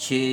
6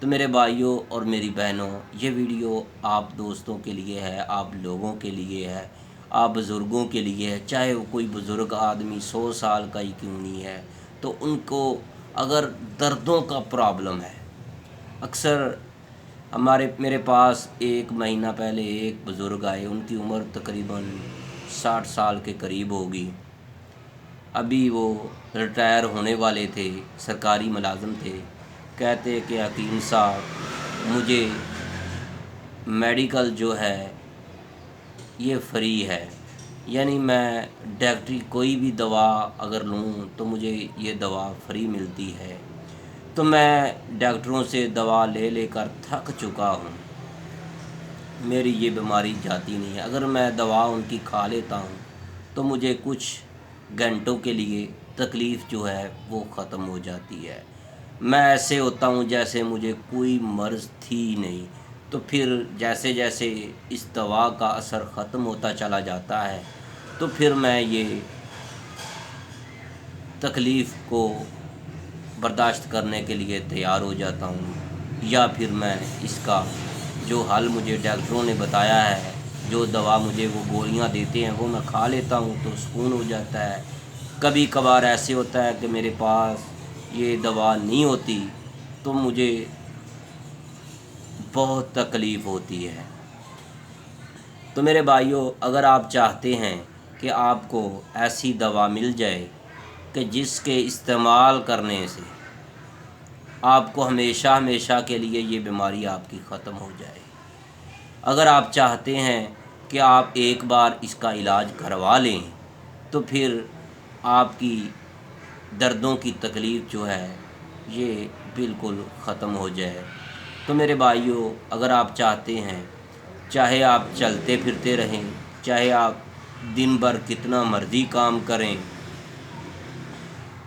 تو میرے بھائیوں اور میری بہنوں، یہ ویڈیو آپ دوستوں کے لیے ہے، آپ لوگوں کے لیے ہے، آپ بزرگوں کے لیے ہے، چاہے وہ کوئی بزرگ آدمی 100 سال کا ہی کیوں نہیں ہے، تو ان کو اگر دردوں کا پرابلم ہے، اکثر میرے پاس ایک مہینہ پہلے ایک بزرگ آئے، ان کی عمر تقریباً 60 سال کے قریب ہوگی، ابھی وہ ریٹائر ہونے والے تھے، سرکاری ملازم تھے، کہتے کہ حکیم صاحب مجھے میڈیکل جو ہے یہ فری ہے، یعنی میں ڈاکٹری کوئی بھی دوا اگر لوں تو مجھے یہ دوا فری ملتی ہے، تو میں ڈاکٹروں سے دوا لے لے کر تھک چکا ہوں، میری یہ بیماری جاتی نہیں ہے، اگر میں دوا ان کی کھا لیتا ہوں تو مجھے کچھ گھنٹوں کے لیے تکلیف جو ہے وہ ختم ہو جاتی ہے، میں ایسے ہوتا ہوں جیسے مجھے کوئی مرض تھی ہی نہیں، تو پھر جیسے جیسے اس دوا کا اثر ختم ہوتا چلا جاتا ہے تو پھر میں یہ تکلیف کو برداشت کرنے کے لیے تیار ہو جاتا ہوں، یا پھر میں اس کا جو حل مجھے ڈاکٹروں نے بتایا ہے، جو دوا مجھے وہ گولیاں دیتے ہیں وہ میں کھا لیتا ہوں تو سکون ہو جاتا ہے۔ کبھی کبھار ایسے ہوتا ہے کہ میرے پاس یہ دوا نہیں ہوتی تو مجھے بہت تکلیف ہوتی ہے۔ تو میرے بھائیوں، اگر آپ چاہتے ہیں کہ آپ کو ایسی دوا مل جائے کہ جس کے استعمال کرنے سے آپ کو ہمیشہ ہمیشہ کے لیے یہ بیماری آپ کی ختم ہو جائے، اگر آپ چاہتے ہیں کہ آپ ایک بار اس کا علاج کروا لیں تو پھر آپ کی دردوں کی تکلیف جو ہے یہ بالکل ختم ہو جائے، تو میرے بھائیوں، اگر آپ چاہتے ہیں، چاہے آپ چلتے پھرتے رہیں، چاہے آپ دن بھر کتنا مرضی کام کریں،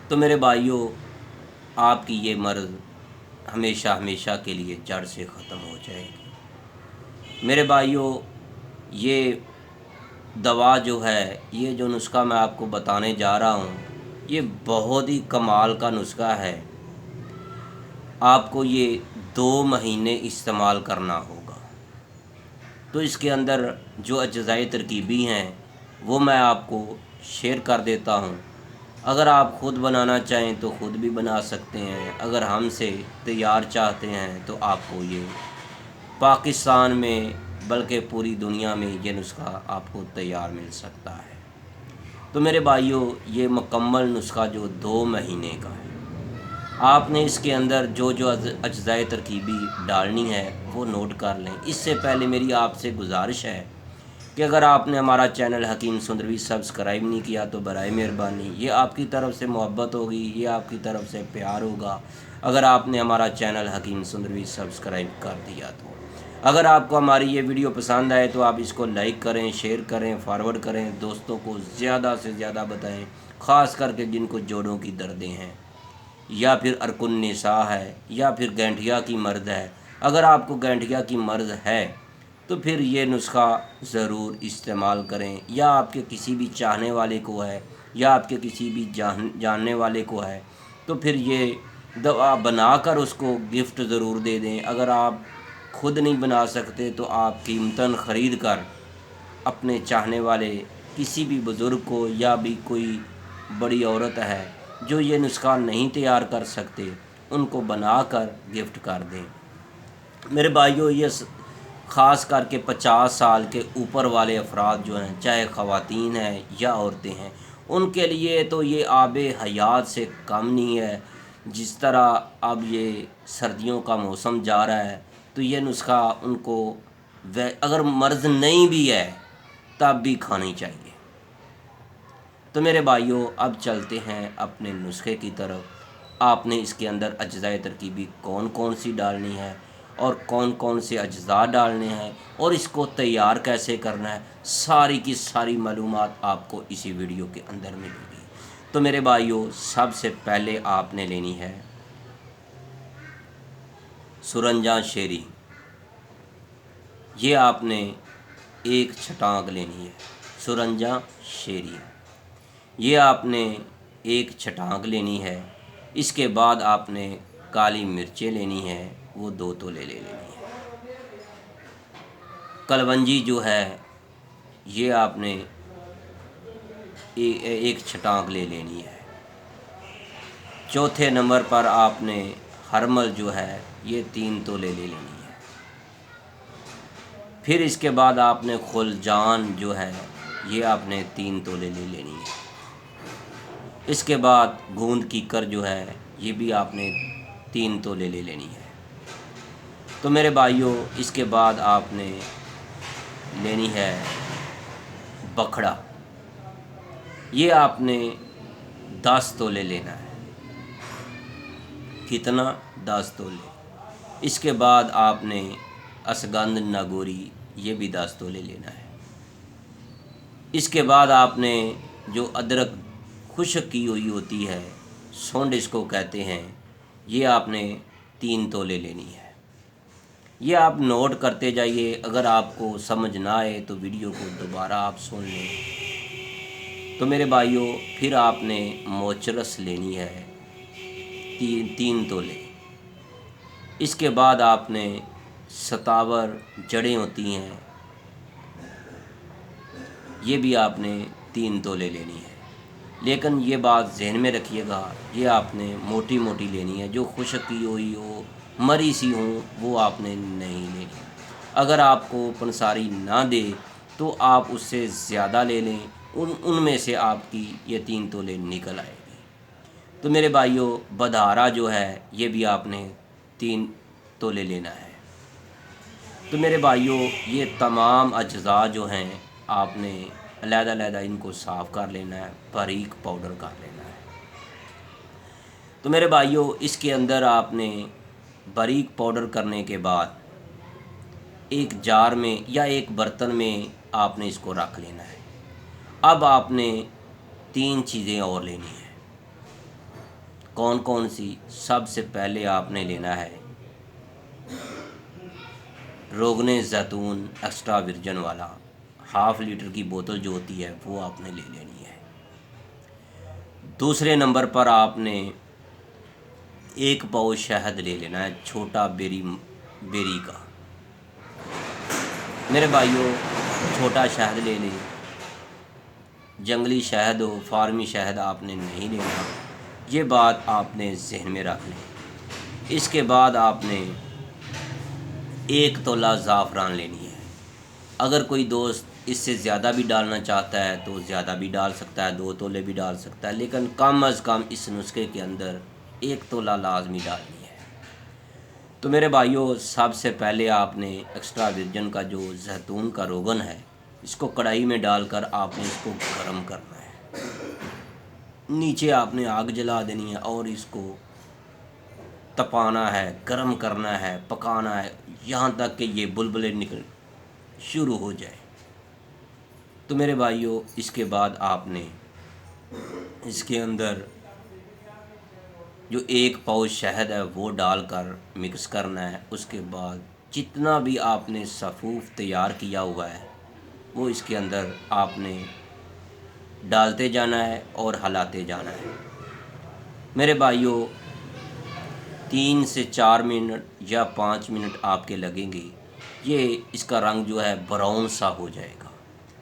تو میرے بھائیوں آپ کی یہ مرض ہمیشہ ہمیشہ کے لیے جڑ سے ختم ہو جائے گی۔ میرے بھائیوں، یہ دوا جو ہے، یہ جو نسخہ میں آپ کو بتانے جا رہا ہوں، یہ بہت ہی کمال کا نسخہ ہے، آپ کو یہ 2 مہینے استعمال کرنا ہوگا۔ تو اس کے اندر جو اجزائے ترکیبی ہیں وہ میں آپ کو شیئر کر دیتا ہوں، اگر آپ خود بنانا چاہیں تو خود بھی بنا سکتے ہیں، اگر ہم سے تیار چاہتے ہیں تو آپ کو یہ پاکستان میں بلکہ پوری دنیا میں یہ نسخہ آپ کو تیار مل سکتا ہے۔ تو میرے بھائیوں، یہ مکمل نسخہ جو 2 مہینے کا ہے، آپ نے اس کے اندر جو جو اجزائے ترکیبی ڈالنی ہے وہ نوٹ کر لیں۔ اس سے پہلے میری آپ سے گزارش ہے کہ اگر آپ نے ہمارا چینل حکیم سندروی سبسکرائب نہیں کیا تو برائے مہربانی، یہ آپ کی طرف سے محبت ہوگی، یہ آپ کی طرف سے پیار ہوگا اگر آپ نے ہمارا چینل حکیم سندروی سبسکرائب کر دیا تو۔ اگر آپ کو ہماری یہ ویڈیو پسند آئے تو آپ اس کو لائک کریں، شیئر کریں، فارورڈ کریں، دوستوں کو زیادہ سے زیادہ بتائیں، خاص کر کے جن کو جوڑوں کی دردیں ہیں، یا پھر ارکن نساء ہے، یا پھر گینٹھیا کی مرض ہے۔ اگر آپ کو گینٹھیا کی مرض ہے تو پھر یہ نسخہ ضرور استعمال کریں، یا آپ کے کسی بھی چاہنے والے کو ہے، یا آپ کے کسی بھی جاننے والے کو ہے تو پھر یہ دوا بنا کر اس کو گفٹ ضرور دے دیں۔ اگر آپ خود نہیں بنا سکتے تو آپ قیمتاً خرید کر اپنے چاہنے والے کسی بھی بزرگ کو، یا بھی کوئی بڑی عورت ہے جو یہ نسخہ نہیں تیار کر سکتے، ان کو بنا کر گفٹ کر دیں۔ میرے بھائیوں، یہ خاص کر کے 50 سال کے اوپر والے افراد جو ہیں، چاہے خواتین ہیں یا عورتیں ہیں، ان کے لیے تو یہ آب حیات سے کم نہیں ہے۔ جس طرح اب یہ سردیوں کا موسم جا رہا ہے تو یہ نسخہ ان کو اگر مرض نہیں بھی ہے تب بھی کھانی چاہیے۔ تو میرے بھائیوں، اب چلتے ہیں اپنے نسخے کی طرف۔ آپ نے اس کے اندر اجزائے ترکیبی کون کون سی ڈالنی ہے اور کون کون سے اجزاء ڈالنے ہیں اور اس کو تیار کیسے کرنا ہے، ساری کی ساری معلومات آپ کو اسی ویڈیو کے اندر ملے گی۔ تو میرے بھائیوں، سب سے پہلے آپ نے لینی ہے سرنجاں شیری، یہ آپ نے ایک چھٹانک لینی ہے۔ سرنجاں شیری یہ آپ نے ایک چھٹانک لینی ہے۔ اس کے بعد آپ نے کالی مرچیں لینی ہے، وہ 2 تولے لے لینی ہے۔ کلونجی جو ہے یہ آپ نے ایک چھٹانک لے لینی ہے۔ چوتھے نمبر پر آپ نے ہرمل جو ہے یہ 3 تولے لے لینی ہے۔ پھر اس کے بعد آپ نے خلجان جو ہے یہ آپ نے 3 تولے لے لینی ہے۔ اس کے بعد گوند کی کر جو ہے یہ بھی آپ نے 3 تولے لے لینی ہے۔ تو میرے بھائیوں اس کے بعد آپ نے لینی ہے بکھڑا، یہ آپ نے 10 تولے لینا ہے۔ کتنا؟ 10 تولے۔ اس کے بعد آپ نے اسگند ناگوری یہ بھی 10 تولے لینا ہے۔ اس کے بعد آپ نے جو ادرک خشک کی ہوئی ہوتی ہے، سونڈ اس کو کہتے ہیں، یہ آپ نے 3 تولے لینی ہے۔ یہ آپ نوٹ کرتے جائیے، اگر آپ کو سمجھ نہ آئے تو ویڈیو کو دوبارہ آپ سن لیں۔ تو میرے بھائیوں پھر آپ نے موچرس لینی ہے 3 تولے۔ اس کے بعد آپ نے ستاور جڑیں ہوتی ہیں یہ بھی آپ نے 3 تولے لینی ہے۔ لیکن یہ بات ذہن میں رکھیے گا، یہ آپ نے موٹی موٹی لینی ہے، جو خشک کی ہوئی ہو مری سی ہوں وہ آپ نے نہیں لینی۔ اگر آپ کو پنساری نہ دے تو آپ اس سے زیادہ لے لیں، ان میں سے آپ کی یہ 3 تولے نکل آئے گی۔ تو میرے بھائیوں بدھارا جو ہے یہ بھی آپ نے 3 تولے لینا ہے۔ تو میرے بھائیوں یہ تمام اجزاء جو ہیں آپ نے علیحدہ علیحدہ ان کو صاف کر لینا ہے، باریک پاؤڈر کر لینا ہے۔ تو میرے بھائیوں اس کے اندر آپ نے باریک پاؤڈر کرنے کے بعد ایک جار میں یا ایک برتن میں آپ نے اس کو رکھ لینا ہے۔ اب آپ نے 3 چیزیں اور لینی ہیں۔ کون کون سی؟ سب سے پہلے آپ نے لینا ہے روغن زیتون ایکسٹرا ورجن والا، 1/2 لیٹر کی بوتل جو ہوتی ہے وہ آپ نے لے لینی ہے۔ دوسرے نمبر پر آپ نے 1 پاؤ شہد لے لینا ہے، چھوٹا بیری کا۔ میرے بھائیوں چھوٹا شہد لے لیں، جنگلی شہد ہو، فارمی شہد آپ نے نہیں لینا، یہ بات آپ نے ذہن میں رکھ لیں۔ اس کے بعد آپ نے 1 تولہ زعفران لینی ہے۔ اگر کوئی دوست اس سے زیادہ بھی ڈالنا چاہتا ہے تو زیادہ بھی ڈال سکتا ہے، 2 تولے بھی ڈال سکتا ہے، لیکن کم از کم اس نسخے کے اندر 1 تولہ لازمی ڈالنی ہے۔ تو میرے بھائیوں سب سے پہلے آپ نے ایکسٹرا ورجن کا جو زیتون کا روغن ہے اس کو کڑھائی میں ڈال کر آپ نے اس کو گرم کرنا ہے۔ نیچے آپ نے آگ جلا دینی ہے اور اس کو تپانا ہے، گرم کرنا ہے، پکانا ہے یہاں تک کہ یہ بلبلے نکل شروع ہو جائے۔ تو میرے بھائیوں اس کے بعد آپ نے اس کے اندر جو 1 پاؤ شہد ہے وہ ڈال کر مکس کرنا ہے۔ اس کے بعد جتنا بھی آپ نے سفوف تیار کیا ہوا ہے وہ اس کے اندر آپ نے ڈالتے جانا ہے اور ہلاتے جانا ہے۔ میرے بھائیوں 3 سے 4 منٹ یا 5 منٹ آپ کے لگیں گے، یہ اس کا رنگ جو ہے براؤن سا ہو جائے گا۔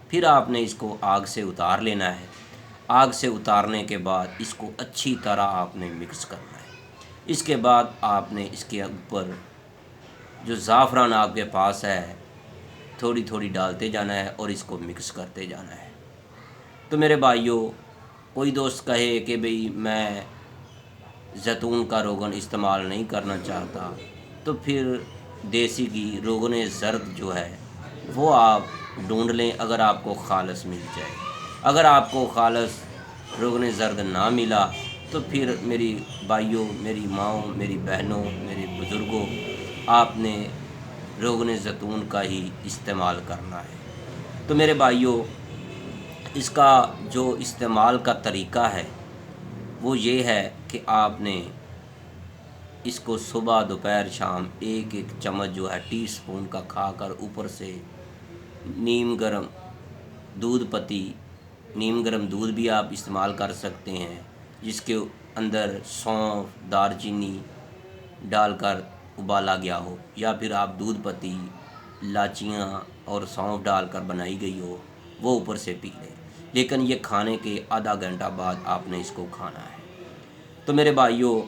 پھر آپ نے اس کو آگ سے اتار لینا ہے۔ آگ سے اتارنے کے بعد اس کو اچھی طرح آپ نے مکس کرنا ہے۔ اس کے بعد آپ نے اس کے اوپر جو زعفران آپ کے پاس ہے تھوڑی تھوڑی ڈالتے جانا ہے اور اس کو مکس کرتے جانا ہے۔ تو میرے بھائیوں کوئی دوست کہے کہ بھئی میں زیتون کا روغن استعمال نہیں کرنا چاہتا، تو پھر دیسی گھی روغن زرد جو ہے وہ آپ ڈھونڈ لیں، اگر آپ کو خالص مل جائے۔ اگر آپ کو خالص روغن زرد نہ ملا تو پھر میری بھائیوں، میری ماؤں، میری بہنوں، میرے بزرگوں، آپ نے روغن زیتون کا ہی استعمال کرنا ہے۔ تو میرے بھائیوں اس کا جو استعمال کا طریقہ ہے وہ یہ ہے کہ آپ نے اس کو صبح دوپہر شام 1 چمچ جو ہے ٹی سپون کا کھا کر اوپر سے نیم گرم دودھ پتی، نیم گرم دودھ بھی آپ استعمال کر سکتے ہیں، جس کے اندر سونف، دار چینی ڈال کر ابالا گیا ہو یا پھر آپ دودھ پتی لاچیاں اور سونف ڈال کر بنائی گئی ہو وہ اوپر سے پی لیں، لیکن یہ کھانے کے آدھا گھنٹہ بعد آپ نے اس کو کھانا ہے۔ تو میرے بھائیوں،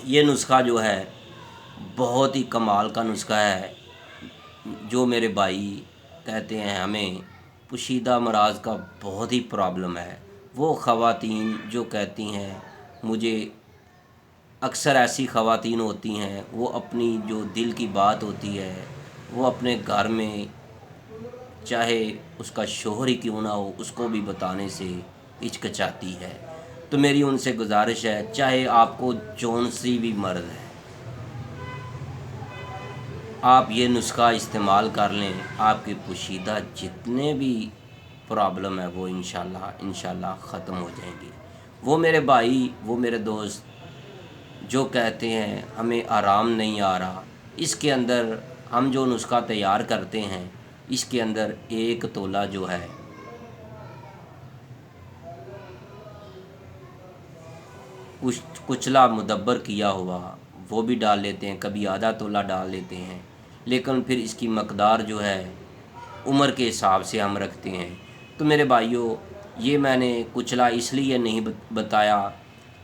یہ نسخہ جو ہے بہت ہی کمال کا نسخہ ہے۔ جو میرے بھائی کہتے ہیں ہمیں پوشیدہ امراض کا بہت ہی پرابلم ہے، وہ خواتین جو کہتی ہیں، مجھے اکثر ایسی خواتین ہوتی ہیں وہ اپنی جو دل کی بات ہوتی ہے وہ اپنے گھر میں چاہے اس کا شوہر ہی کیوں نہ ہو اس کو بھی بتانے سے ہچکچاتی ہے۔ تو میری ان سے گزارش ہے، چاہے آپ کو جون سی بھی مرض ہے، آپ یہ نسخہ استعمال کر لیں، آپ کے پوشیدہ جتنے بھی پرابلم ہے وہ انشاءاللہ ختم ہو جائیں گی۔ وہ میرے بھائی، وہ میرے دوست جو کہتے ہیں ہمیں آرام نہیں آ رہا، اس کے اندر ہم جو نسخہ تیار کرتے ہیں اس کے اندر 1 تولہ جو ہے کچلا مدبر کیا ہوا وہ بھی ڈال لیتے ہیں، کبھی آدھا تولہ ڈال لیتے ہیں، لیکن پھر اس کی مقدار جو ہے عمر کے حساب سے ہم رکھتے ہیں۔ تو میرے بھائیوں، یہ میں نے کچلا اس لیے نہیں بتایا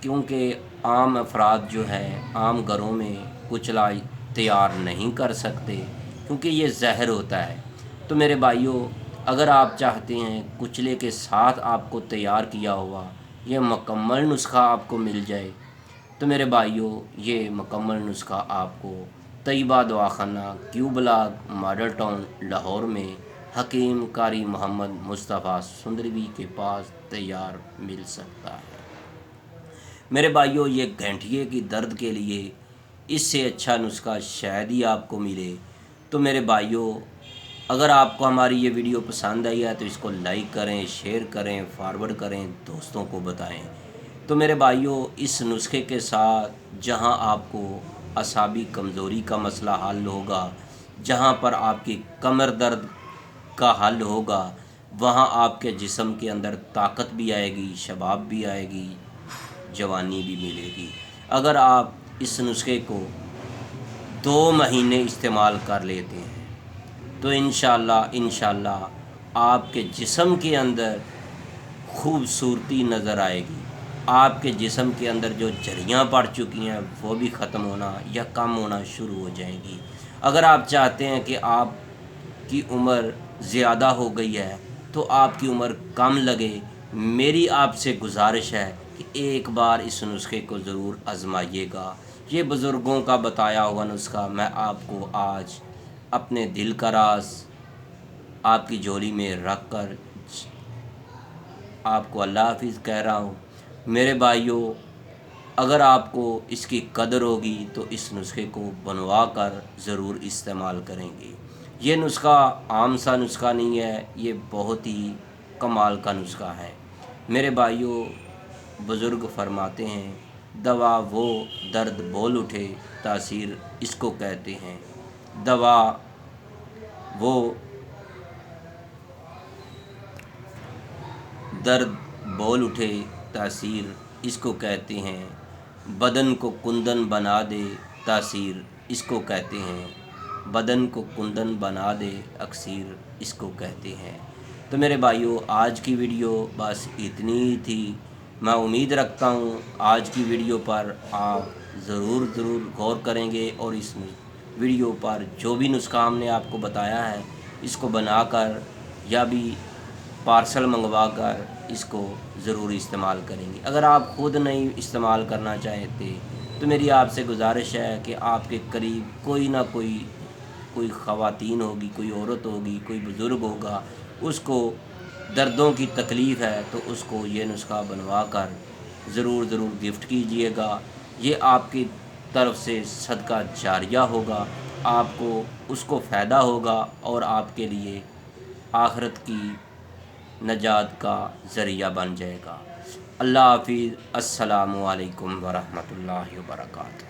کیونکہ عام افراد جو ہے عام گھروں میں کچلا تیار نہیں کر سکتے کیونکہ یہ زہر ہوتا ہے۔ تو میرے بھائیوں، اگر آپ چاہتے ہیں کچلے کے ساتھ آپ کو تیار کیا ہوا یہ مکمل نسخہ آپ کو مل جائے، تو میرے بھائیوں یہ مکمل نسخہ آپ کو طیبہ دواخانہ کیو بلاک ماڈل ٹاؤن لاہور میں حکیم قاری محمد مصطفیٰ سندروی کے پاس تیار مل سکتا ہے۔ میرے بھائیوں، یہ گھنٹیے کی درد کے لیے اس سے اچھا نسخہ شاید ہی آپ کو ملے۔ تو میرے بھائیوں، اگر آپ کو ہماری یہ ویڈیو پسند آئی ہے تو اس کو لائک کریں، شیئر کریں، فارورڈ کریں، دوستوں کو بتائیں۔ تو میرے بھائیوں، اس نسخے کے ساتھ جہاں آپ کو اعصابی کمزوری کا مسئلہ حل ہوگا، جہاں پر آپ کی کمر درد کا حل ہوگا، وہاں آپ کے جسم کے اندر طاقت بھی آئے گی، شباب بھی آئے گی، جوانی بھی ملے گی۔ اگر آپ اس نسخے کو 2 مہینے استعمال کر لیتے ہیں تو انشاءاللہ آپ کے جسم کے اندر خوبصورتی نظر آئے گی، آپ کے جسم کے اندر جو جھریاں پڑ چکی ہیں وہ بھی ختم ہونا یا کم ہونا شروع ہو جائیں گی۔ اگر آپ چاہتے ہیں کہ آپ کی عمر زیادہ ہو گئی ہے تو آپ کی عمر کم لگے، میری آپ سے گزارش ہے کہ ایک بار اس نسخے کو ضرور آزمائیے گا۔ یہ بزرگوں کا بتایا ہوا نسخہ میں آپ کو آج اپنے دل کا راز آپ کی جھولی میں رکھ کر آپ کو اللہ حافظ کہہ رہا ہوں۔ میرے بھائیوں، اگر آپ کو اس کی قدر ہوگی تو اس نسخے کو بنوا کر ضرور استعمال کریں گے۔ یہ نسخہ عام سا نسخہ نہیں ہے، یہ بہت ہی کمال کا نسخہ ہے۔ میرے بھائیوں، بزرگ فرماتے ہیں دوا وہ درد بول اٹھے تاثیر اس کو کہتے ہیں، دوا وہ درد بول اٹھے تاثیر اس کو کہتے ہیں، بدن کو کندن بنا دے تاثیر اس کو کہتے ہیں، بدن کو کندن بنا دے اکسیر اس کو کہتے ہیں۔ تو میرے بھائیوں، آج کی ویڈیو بس اتنی ہی تھی۔ میں امید رکھتا ہوں آج کی ویڈیو پر آپ ضرور غور کریں گے اور اس ویڈیو پر جو بھی نسخہ ہم نے آپ کو بتایا ہے اس کو بنا کر یا بھی پارسل منگوا کر اس کو ضرور استعمال کریں گے۔ اگر آپ خود نہیں استعمال کرنا چاہتے تو میری آپ سے گزارش ہے کہ آپ کے قریب کوئی نہ کوئی خواتین ہوگی، کوئی عورت ہوگی، کوئی بزرگ ہوگا، اس کو دردوں کی تکلیف ہے تو اس کو یہ نسخہ بنوا کر ضرور گفٹ کیجیے گا۔ یہ آپ کی طرف سے صدقہ جاریہ ہوگا، آپ کو اس کو فائدہ ہوگا اور آپ کے لیے آخرت کی نجات کا ذریعہ بن جائے گا۔ اللہ حافظ۔ السلام علیکم ورحمۃ اللہ وبرکاتہ۔